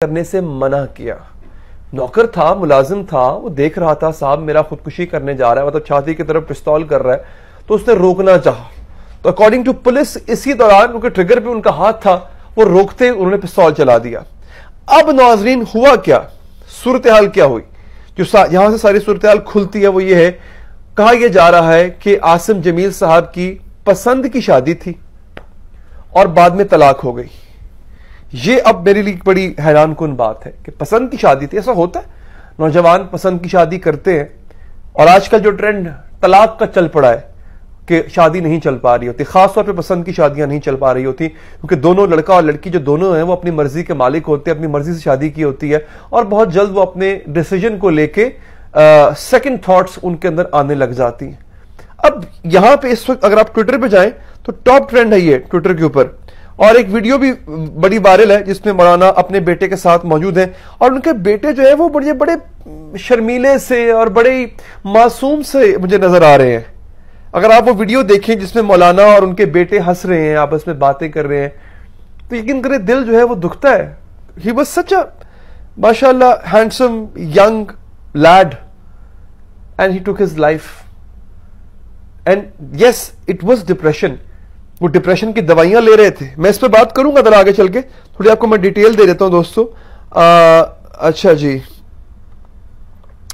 करने से मना किया। नौकर था, मुलाजिम था, वो देख रहा था साहब मेरा खुदकुशी करने जा रहा है, मतलब छाती की तरफ पिस्तौल कर रहा है, तो उसने रोकना चाहा। तो अकॉर्डिंग टू पुलिस इसी दौरान उनके ट्रिगर पे उनका हाथ था, वो रोकते उन्होंने पिस्तौल चला दिया। अब नाजरीन हुआ क्या, सूरत हाल क्या हुई, जो यहां से सारी सूरत हाल खुलती है वो ये है, कहा यह जा रहा है कि आसिम जमील साहब की पसंद की शादी थी और बाद में तलाक हो गई। ये अब मेरे लिए बड़ी हैरान कुन बात है कि पसंद की शादी थी। ऐसा होता है, नौजवान पसंद की शादी करते हैं और आजकल जो ट्रेंड तलाक का चल पड़ा है कि शादी नहीं चल पा रही होती, खासतौर पे पसंद की शादियां नहीं चल पा रही होती, क्योंकि दोनों लड़का और लड़की जो दोनों हैं वो अपनी मर्जी के मालिक होते हैं, अपनी मर्जी से शादी की होती है और बहुत जल्द वो अपने डिसीजन को लेके सेकंड थॉट्स उनके अंदर आने लग जाती हैं। अब यहां पे इस वक्त अगर आप ट्विटर पे जाएं तो टॉप ट्रेंड है ये ट्विटर के ऊपर, और एक वीडियो भी बड़ी वायरल है जिसमें मौलाना अपने बेटे के साथ मौजूद हैं और उनके बेटे जो है वो बड़े बड़े शर्मीले से और बड़े मासूम से मुझे नजर आ रहे हैं। अगर आप वो वीडियो देखें जिसमें मौलाना और उनके बेटे हंस रहे हैं, आपस में बातें कर रहे हैं, तो यकीन करें दिल जो है वो दुखता है। ही वाज सच अ माशाल्लाह handsome young lead and he took his life and yes it was depression. वो डिप्रेशन की दवाइयां ले रहे थे। मैं इस पर बात करूंगा जरा आगे चल के, थोड़ी आपको मैं डिटेल दे देता हूं दोस्तों। अच्छा जी,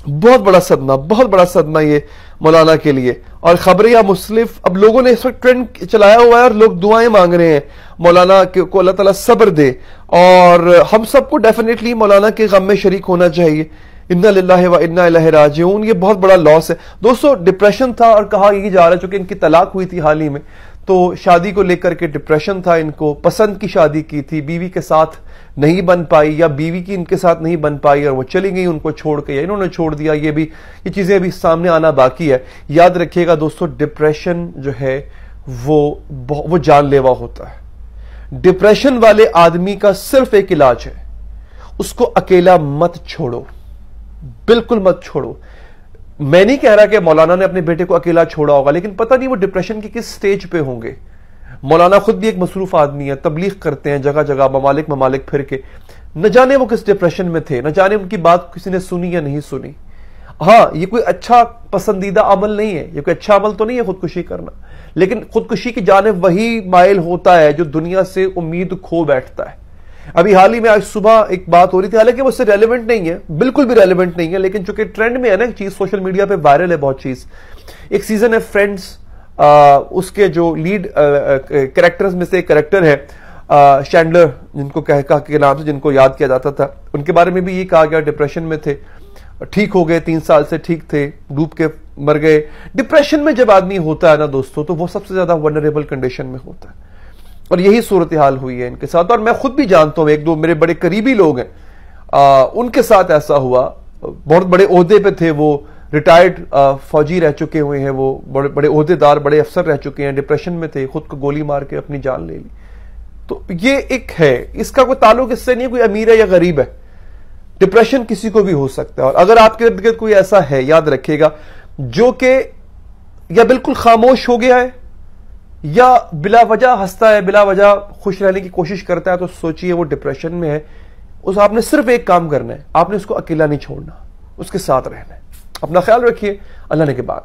बहुत बड़ा सदमा ये मौलाना के लिए। और खबरें या मुस्लिफ, अब लोगों ने इस वक्त ट्रेंड चलाया हुआ है और लोग दुआएं मांग रहे हैं मौलाना को अल्लाह ताला सब्र दे, और हम सबको डेफिनेटली मौलाना के गम में शरीक होना चाहिए। इन्ना लिल्लाहि व इन्ना इलैहि राजिऊन। ये बहुत बड़ा लॉस है दोस्तों। डिप्रेशन था और कहा यही जा रहा है, चूंकि इनकी तलाक हुई थी हाल ही में, तो शादी को लेकर के डिप्रेशन था इनको। पसंद की शादी की थी, बीवी के साथ नहीं बन पाई या बीवी की इनके साथ नहीं बन पाई और वो चली गई उनको छोड़ के, या इन्होंने छोड़ दिया। ये चीजें अभी सामने आना बाकी है। याद रखिएगा दोस्तों, डिप्रेशन जो है वो जानलेवा होता है। डिप्रेशन वाले आदमी का सिर्फ एक इलाज है, उसको अकेला मत छोड़ो, बिल्कुल मत छोड़ो। मैं नहीं कह रहा कि मौलाना ने अपने बेटे को अकेला छोड़ा होगा, लेकिन पता नहीं वो डिप्रेशन के किस स्टेज पे होंगे। मौलाना खुद भी एक मसरूफ आदमी है, तबलीग करते हैं जगह जगह, ममालिक फिर के, न जाने वो किस डिप्रेशन में थे, न जाने उनकी बात किसी ने सुनी या नहीं सुनी। हाँ, ये कोई अच्छा पसंदीदा अमल नहीं है, ये कोई अच्छा अमल तो नहीं है खुदकुशी करना, लेकिन खुदकुशी की जानिब वही माइल होता है जो दुनिया से उम्मीद खो बैठता है। अभी हाल ही में आज सुबह एक बात हो रही थी, हालांकि वो उससे रेलेवेंट नहीं है, बिल्कुल भी रेलेवेंट नहीं है, लेकिन चूंकि ट्रेंड में है ना चीज, सोशल मीडिया पे वायरल है बहुत चीज। एक सीजन है फ्रेंड्स, उसके जो लीड कैरेक्टर्स में से एक कैरेक्टर है शैंडलर, जिनको के नाम से जिनको याद किया जाता था, उनके बारे में भी ये कहा गया डिप्रेशन में थे, ठीक हो गए, 3 साल से ठीक थे, डूब के मर गए। डिप्रेशन में जब आदमी होता है ना दोस्तों, तो वो सबसे ज्यादा वल्नरेबल कंडीशन में होता है, और यही सूरत हाल हुई है इनके साथ। और मैं खुद भी जानता हूं, 1-2 मेरे बड़े करीबी लोग हैं, उनके साथ ऐसा हुआ। बहुत बड़े ओहदे पे थे वो, रिटायर्ड फौजी रह चुके हुए हैं, वो बड़े बड़े ओहदेदार, बड़े अफसर रह चुके हैं, डिप्रेशन में थे, खुद को गोली मार के अपनी जान ले ली। तो ये एक है, इसका कोई ताल्लुक इससे नहीं है कोई अमीर है या गरीब है, डिप्रेशन किसी को भी हो सकता है। और अगर आपके इर्द गिर्द कोई ऐसा है, याद रखिएगा, जो कि या बिल्कुल खामोश हो गया है या बिला वजह हंसता है, बिला वजह खुश रहने की कोशिश करता है, तो सोचिए वो डिप्रेशन में है। आपने सिर्फ एक काम करना है, आपने उसको अकेला नहीं छोड़ना, उसके साथ रहना है। अपना ख्याल रखिए, अल्लाह ने के बाद।